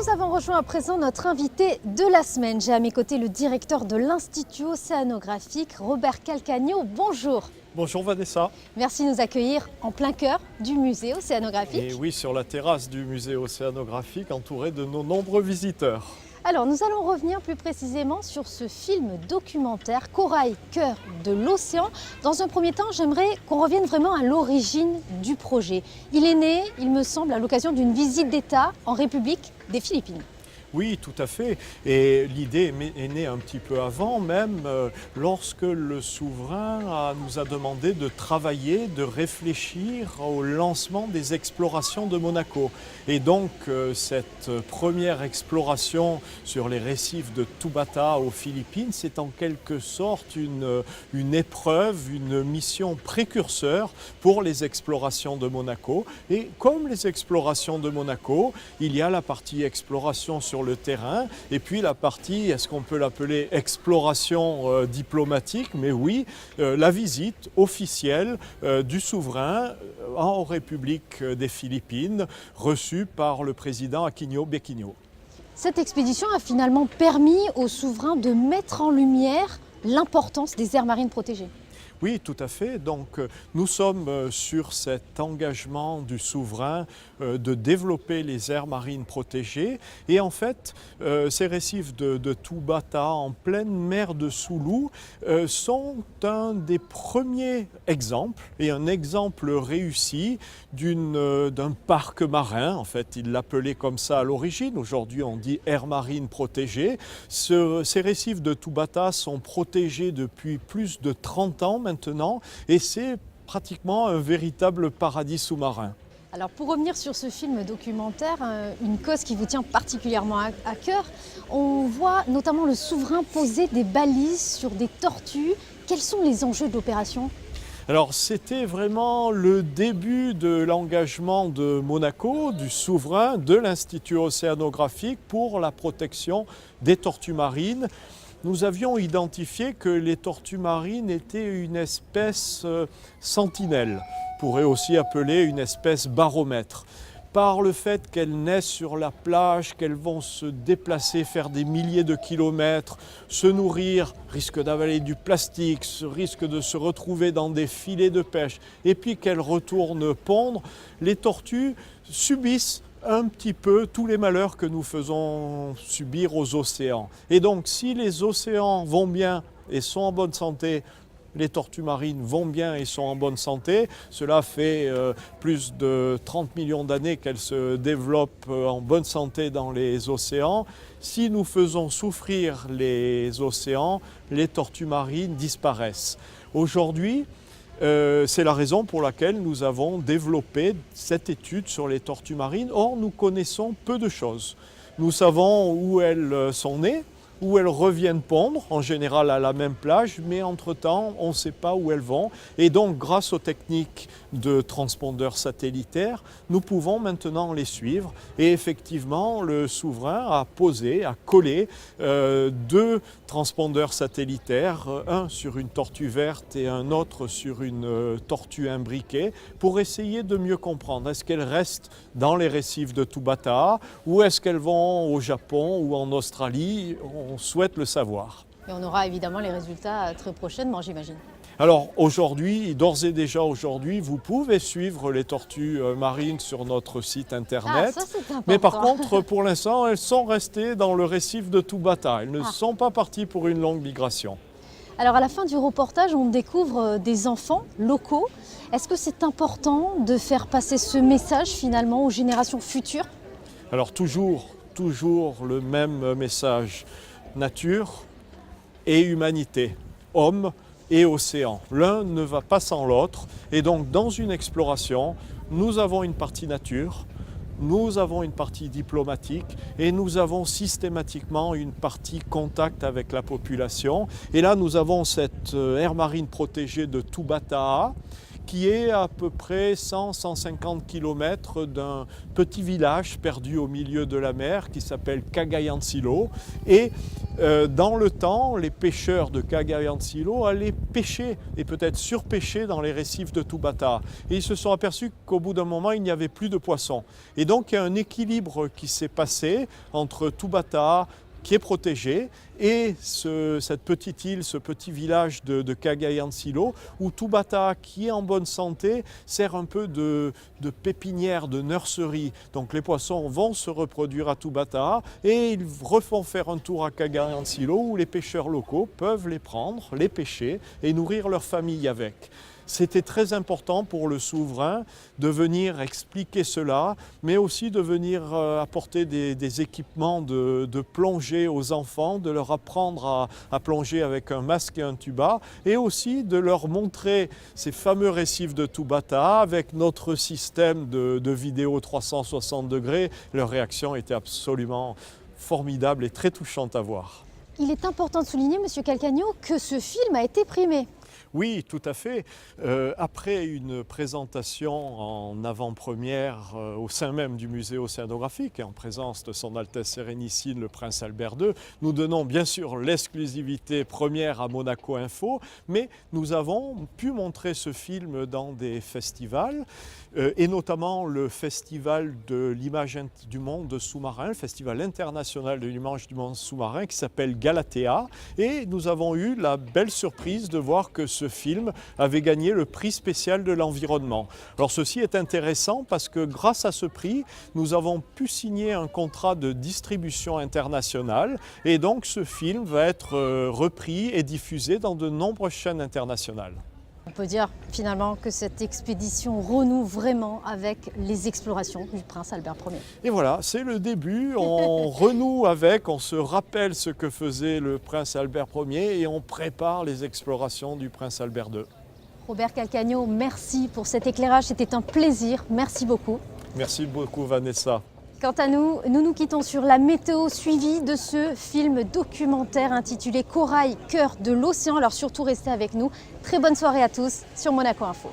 Nous avons rejoint à présent notre invité de la semaine. J'ai à mes côtés le directeur de l'Institut océanographique, Robert Calcagno. Bonjour. Bonjour Vanessa. Merci de nous accueillir en plein cœur du musée océanographique. Et oui, sur la terrasse du musée océanographique, entouré de nos nombreux visiteurs. Alors, nous allons revenir plus précisément sur ce film documentaire Corail, cœur de l'océan. Dans un premier temps, j'aimerais qu'on revienne vraiment à l'origine du projet. Il est né, il me semble, à l'occasion d'une visite d'État en République des Philippines. Oui, tout à fait. Et l'idée est née un petit peu avant, même lorsque le souverain nous a demandé de travailler, de réfléchir au lancement des explorations de Monaco. Et donc, cette première exploration sur les récifs de Tubata aux Philippines, c'est en quelque sorte une épreuve, une mission précurseur pour les explorations de Monaco. Et comme les explorations de Monaco, il y a la partie exploration sur le terrain et puis la partie, est-ce qu'on peut l'appeler exploration diplomatique, mais oui, la visite officielle du souverain en République des Philippines, reçue par le président Aquino Bequinho. Cette expédition a finalement permis au souverain de mettre en lumière l'importance des aires marines protégées. Oui, tout à fait. Donc, nous sommes sur cet engagement du souverain de développer les aires marines protégées. Et en fait, ces récifs de Tubata en pleine mer de Sulu sont un des premiers exemples, et un exemple réussi d'un parc marin. En fait, il l'appelait comme ça à l'origine. Aujourd'hui, on dit aires marines protégées. Ces récifs de Tubata sont protégés depuis plus de 30 ans maintenant, et c'est pratiquement un véritable paradis sous-marin. Alors pour revenir sur ce film documentaire, une cause qui vous tient particulièrement à cœur, on voit notamment le souverain poser des balises sur des tortues. Quels sont les enjeux de l'opération ? Alors c'était vraiment le début de l'engagement de Monaco, du souverain, de l'Institut océanographique pour la protection des tortues marines. Nous avions identifié que les tortues marines étaient une espèce sentinelle, on pourrait aussi appeler une espèce baromètre. Par le fait qu'elles naissent sur la plage, qu'elles vont se déplacer, faire des milliers de kilomètres, se nourrir, risquent d'avaler du plastique, risquent de se retrouver dans des filets de pêche, et puis qu'elles retournent pondre, les tortues subissent un petit peu tous les malheurs que nous faisons subir aux océans. Et donc, si les océans vont bien et sont en bonne santé, les tortues marines vont bien et sont en bonne santé. Cela fait plus de 30 millions d'années qu'elles se développent en bonne santé dans les océans. Si nous faisons souffrir les océans, les tortues marines disparaissent. Aujourd'hui, c'est la raison pour laquelle nous avons développé cette étude sur les tortues marines. Or, nous connaissons peu de choses. Nous savons où elles sont nées, où elles reviennent pondre, en général à la même plage, mais entre-temps, on ne sait pas où elles vont. Et donc, grâce aux techniques de transpondeurs satellitaires, nous pouvons maintenant les suivre. Et effectivement, le souverain a collé deux transpondeurs satellitaires, un sur une tortue verte et un autre sur une tortue imbriquée, pour essayer de mieux comprendre. Est-ce qu'elles restent dans les récifs de Tubata, ou est-ce qu'elles vont au Japon ou en Australie ? On souhaite le savoir. Et on aura évidemment les résultats très prochainement, j'imagine. Alors aujourd'hui, d'ores et déjà aujourd'hui, vous pouvez suivre les tortues marines sur notre site internet. Ah, ça, c'est important. Mais par contre, pour l'instant, elles sont restées dans le récif de Tubata. Elles ne sont pas parties pour une longue migration. Alors à la fin du reportage, on découvre des enfants locaux. Est-ce que c'est important de faire passer ce message finalement aux générations futures ? Alors toujours le même message. Nature et humanité, homme et océan. L'un ne va pas sans l'autre. Et donc dans une exploration, nous avons une partie nature, nous avons une partie diplomatique et nous avons systématiquement une partie contact avec la population. Et là, nous avons cette aire marine protégée de Tubata qui est à peu près 100-150 km d'un petit village perdu au milieu de la mer qui s'appelle Cagayancillo. Et dans le temps, les pêcheurs de Cagayancillo allaient pêcher et peut-être surpêcher dans les récifs de Tubata. Et ils se sont aperçus qu'au bout d'un moment, il n'y avait plus de poissons. Et donc, il y a un équilibre qui s'est passé entre Tubata, qui est protégé, et cette petite île, ce petit village de Cagayancillo, où Tubata, qui est en bonne santé, sert un peu de pépinière, de nurserie. Donc les poissons vont se reproduire à Tubata et ils refont faire un tour à Cagayancillo où les pêcheurs locaux peuvent les prendre, les pêcher et nourrir leur famille avec. C'était très important pour le souverain de venir expliquer cela, mais aussi de venir apporter des équipements de plongée aux enfants, de leur apprendre à plonger avec un masque et un tuba, et aussi de leur montrer ces fameux récifs de Tubata avec notre système de vidéo 360 degrés. Leur réaction était absolument formidable et très touchante à voir. Il est important de souligner, Monsieur Calcagno, que ce film a été primé. Oui, tout à fait. Après une présentation en avant-première au sein même du musée océanographique, en présence de Son Altesse Sérénissime le Prince Albert II, nous donnons bien sûr l'exclusivité première à Monaco Info, mais nous avons pu montrer ce film dans des festivals, et notamment le Festival de l'image du monde sous-marin, le Festival international de l'image du monde sous-marin qui s'appelle Galatea, et nous avons eu la belle surprise de voir que ce film avait gagné le prix spécial de l'environnement. Alors ceci est intéressant parce que grâce à ce prix, nous avons pu signer un contrat de distribution internationale et donc ce film va être repris et diffusé dans de nombreuses chaînes internationales. On peut dire finalement que cette expédition renoue vraiment avec les explorations du prince Albert Ier. Et voilà, c'est le début, on renoue avec, on se rappelle ce que faisait le prince Albert Ier et on prépare les explorations du prince Albert II. Robert Calcagno, merci pour cet éclairage, c'était un plaisir, merci beaucoup. Merci beaucoup Vanessa. Quant à nous, nous quittons sur la météo suivie de ce film documentaire intitulé Corail, cœur de l'océan. Alors surtout restez avec nous. Très bonne soirée à tous sur Monaco Info.